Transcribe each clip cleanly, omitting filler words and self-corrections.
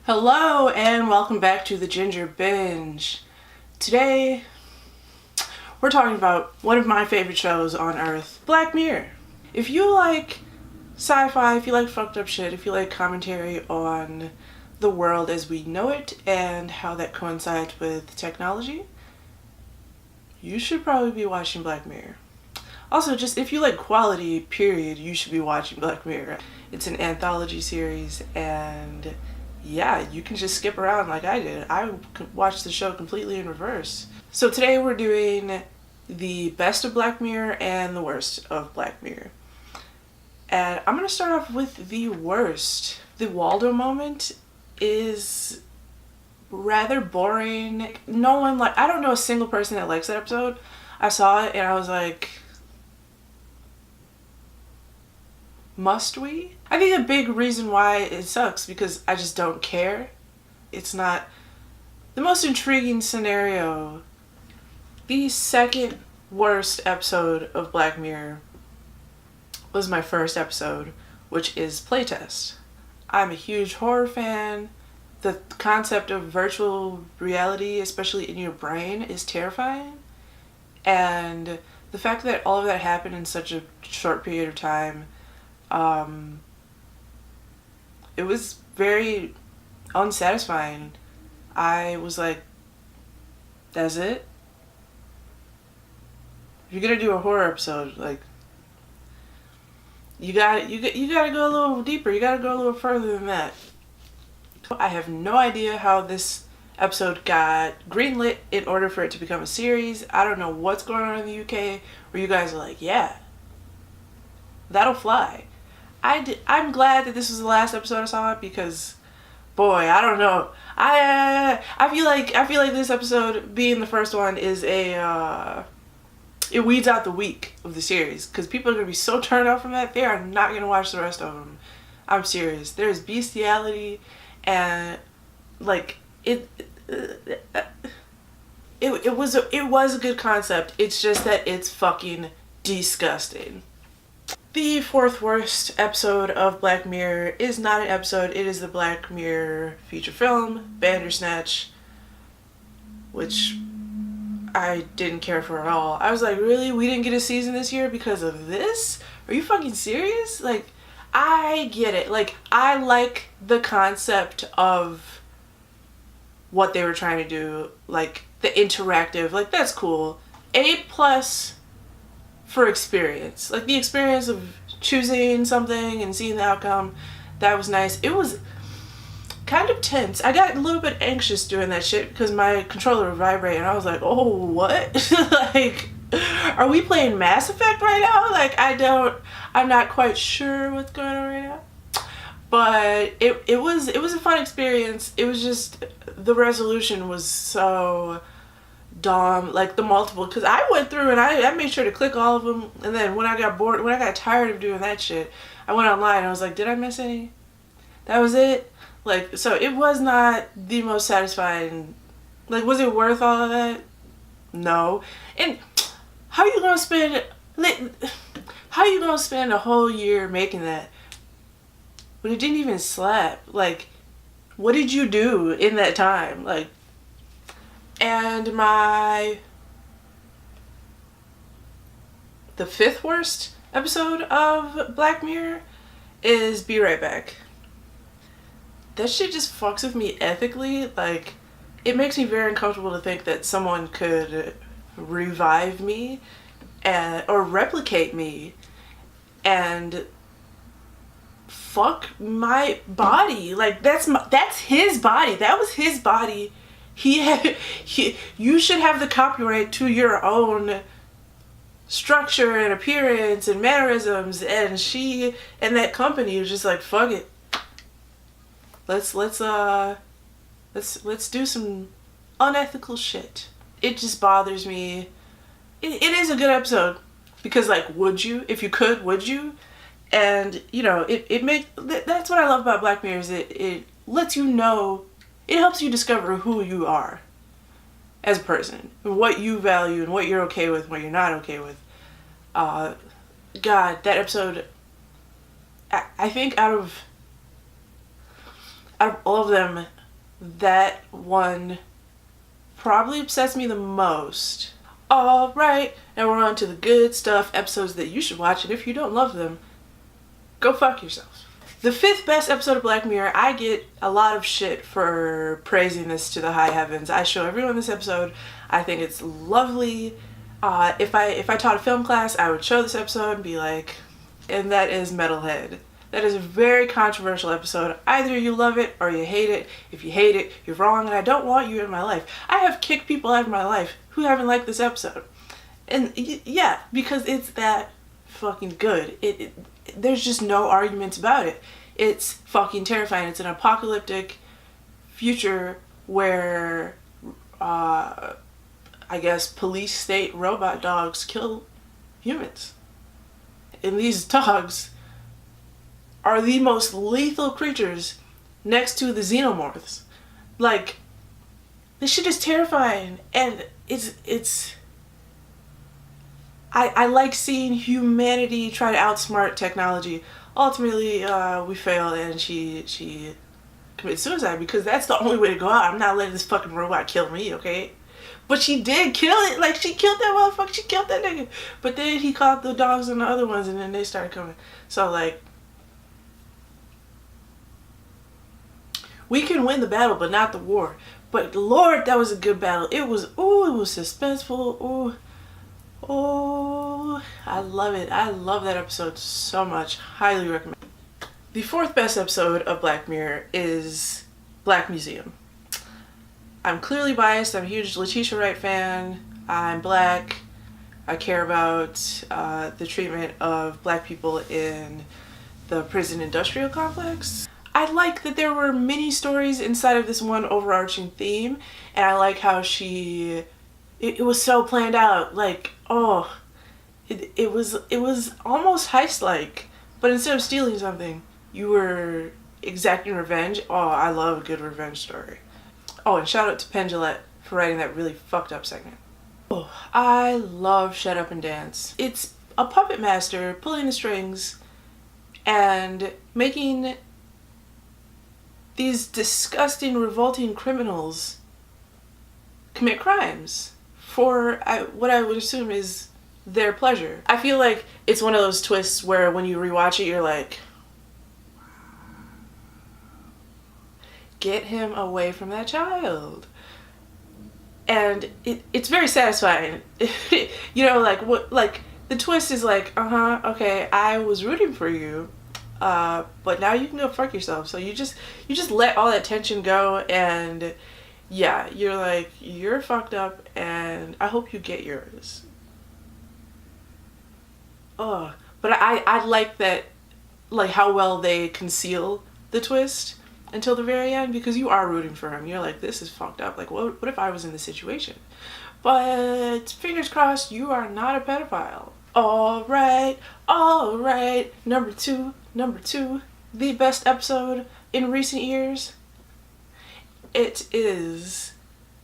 Hello and welcome back to the Ginger Binge. Today we're talking about one of my favorite shows on earth, Black Mirror. If you like sci-fi, if you like fucked up shit, if you like commentary on the world as we know it and how that coincides with technology, you should probably be watching Black Mirror. Also, just if you like quality, period, you should be watching Black Mirror. It's an anthology series and yeah, you can just skip around like I did. I watched the show completely in reverse. So today we're doing the best of Black Mirror and the worst of Black Mirror. And I'm going to start off with the worst. The Waldo moment is rather boring. I don't know a single person that likes that episode. I saw it and I was like, must we? I think a big reason why it sucks because I just don't care. It's not the most intriguing scenario. The second worst episode of Black Mirror was my first episode, which is Playtest. I'm a huge horror fan. The concept of virtual reality, especially in your brain, is terrifying. And the fact that all of that happened in such a short period of time, it was very unsatisfying. I was like, that's it? If you're gonna do a horror episode, like, you gotta go a little deeper. You gotta go a little further than that. I have no idea how this episode got greenlit in order for it to become a series. I don't know what's going on in the UK where you guys are like, yeah, that'll fly. I'm glad that this was the last episode I saw because, boy, I don't know. I feel like this episode being the first one is it weeds out the weak of the series because people are gonna be so turned off from that they are not gonna watch the rest of them. I'm serious. There's bestiality and like it was a good concept. It's just that it's fucking disgusting. The fourth worst episode of Black Mirror is not an episode, it is the Black Mirror feature film, Bandersnatch, which I didn't care for at all. I was like, really? We didn't get a season this year because of this? Are you fucking serious? Like, I get it. Like, I like the concept of what they were trying to do, like, the interactive, like, that's cool. A+ for experience, like the experience of choosing something and seeing the outcome, that was nice. It was kind of tense. I got a little bit anxious doing that shit because my controller would vibrate and I was like, oh, what? Like, are we playing Mass Effect right now? Like, I'm not quite sure what's going on right now. But it was a fun experience. It was just, the resolution was so dumb, like the multiple, because I went through and I made sure to click all of them, and then when I got tired of doing that shit, I went online and I was like, did I miss any? That was it. Like, so it was not the most satisfying. Like, was it worth all of that? No. And how you gonna spend a whole year making that when it didn't even slap? Like, what did you do in that time? Like, and the fifth worst episode of Black Mirror is Be Right Back. That shit just fucks with me ethically. Like, it makes me very uncomfortable to think that someone could revive me or replicate me and fuck my body. Like, that's his body. That was his body. You should have the copyright to your own structure and appearance and mannerisms, and she and that company was just like, fuck it. Let's do some unethical shit. It just bothers me. It is a good episode because, like, would you? If you could, would you? And, you know, that's what I love about Black Mirror, is it lets you know. It helps you discover who you are as a person, and what you value, and what you're okay with, and what you're not okay with. God, that episode, I think out out of all of them, that one probably obsessed me the most. Alright, now we're on to the good stuff, episodes that you should watch, and if you don't love them, go fuck yourself. The 5th best episode of Black Mirror, I get a lot of shit for praising this to the high heavens. I show everyone this episode. I think it's lovely. If I taught a film class, I would show this episode and be like, and that is Metalhead. That is a very controversial episode. Either you love it or you hate it. If you hate it, you're wrong, and I don't want you in my life. I have kicked people out of my life who haven't liked this episode. And yeah, because it's that fucking good. There's just no arguments about it. It's fucking terrifying. It's an apocalyptic future where, I guess, police state robot dogs kill humans. And these dogs are the most lethal creatures next to the xenomorphs. Like, this shit is terrifying, and I like seeing humanity try to outsmart technology. Ultimately, we fail, and she commits suicide, because that's the only way to go out. I'm not letting this fucking robot kill me, okay? But she did kill it. Like, she killed that motherfucker. She killed that nigga. But then he caught the dogs and the other ones, and then they started coming. So, like, we can win the battle, but not the war. But Lord, that was a good battle. It was suspenseful. Ooh, I love it. I love that episode so much. Highly recommend. The 4th best episode of Black Mirror is Black Museum. I'm clearly biased. I'm a huge Letitia Wright fan. I'm Black. I care about the treatment of Black people in the prison industrial complex. I like that there were many stories inside of this one overarching theme, and I like how it was so planned out. Like, it was almost heist-like, but instead of stealing something, you were exacting revenge. Oh, I love a good revenge story. Oh, and shout out to Penn Jillette for writing that really fucked up segment. Oh, I love Shut Up and Dance. It's a puppet master pulling the strings and making these disgusting, revolting criminals commit crimes for what I would assume is their pleasure. I feel like it's one of those twists where when you rewatch it, you're like, get him away from that child. And it's very satisfying. You know, like, what, like, the twist is like, okay, I was rooting for you, but now you can go fuck yourself. So you just let all that tension go, and yeah, you're like, you're fucked up, and I hope you get yours. Oh, but I like that, like, how well they conceal the twist until the very end, because you are rooting for him. You're like, this is fucked up. Like, what if I was in this situation? But fingers crossed, you are not a pedophile. All right. Number two, the best episode in recent years. It is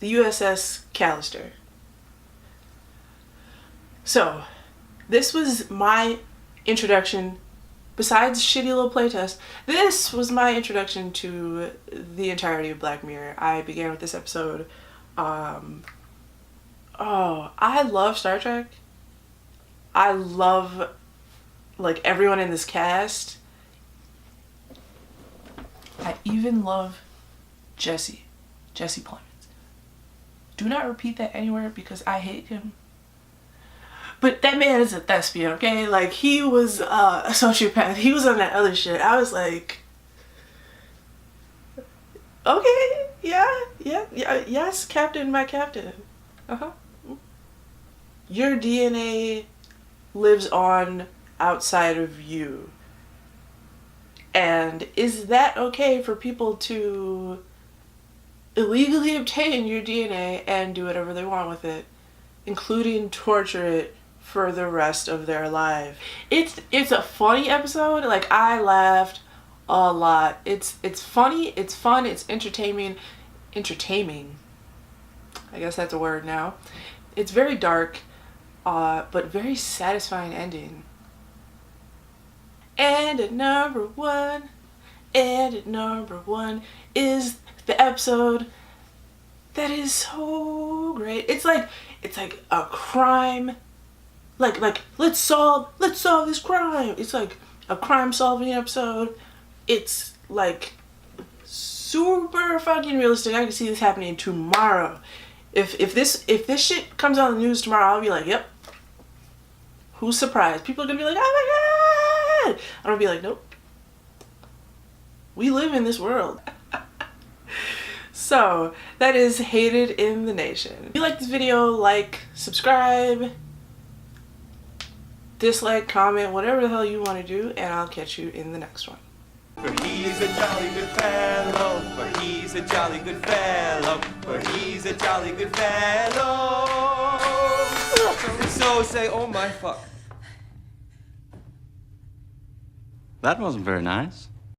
the USS Callister. So, this was my introduction. Besides shitty little playtest, this was my introduction to the entirety of Black Mirror. I began with this episode. I love Star Trek. I love, like, everyone in this cast. I even love Jesse Plemons. Do not repeat that anywhere, because I hate him. But that man is a thespian, okay? Like, he was a sociopath. He was on that other shit. I was like, okay, yeah, yes, Captain, my Captain. Your DNA lives on outside of you. And is that okay for people to illegally obtain your DNA and do whatever they want with it, including torture it for the rest of their life? It's a funny episode. Like, I laughed a lot. It's funny, it's fun, it's entertaining. I guess that's a word now. It's very dark, but very satisfying ending. And at number one, And number 1 is the episode that is so great. It's like a crime. Like let's solve this crime. It's like a crime solving episode. It's like super fucking realistic. I can see this happening tomorrow. If this shit comes on the news tomorrow, I'll be like, yep. Who's surprised? People are gonna be like, oh my god! I'm gonna be like, nope. We live in this world. So that is Hated in the Nation. If you like this video, like, subscribe, dislike, comment, whatever the hell you want to do, and I'll catch you in the next one. For he's a jolly good fellow, for he's a jolly good fellow, for he's a jolly good fellow. So say, oh my fuck. That wasn't very nice.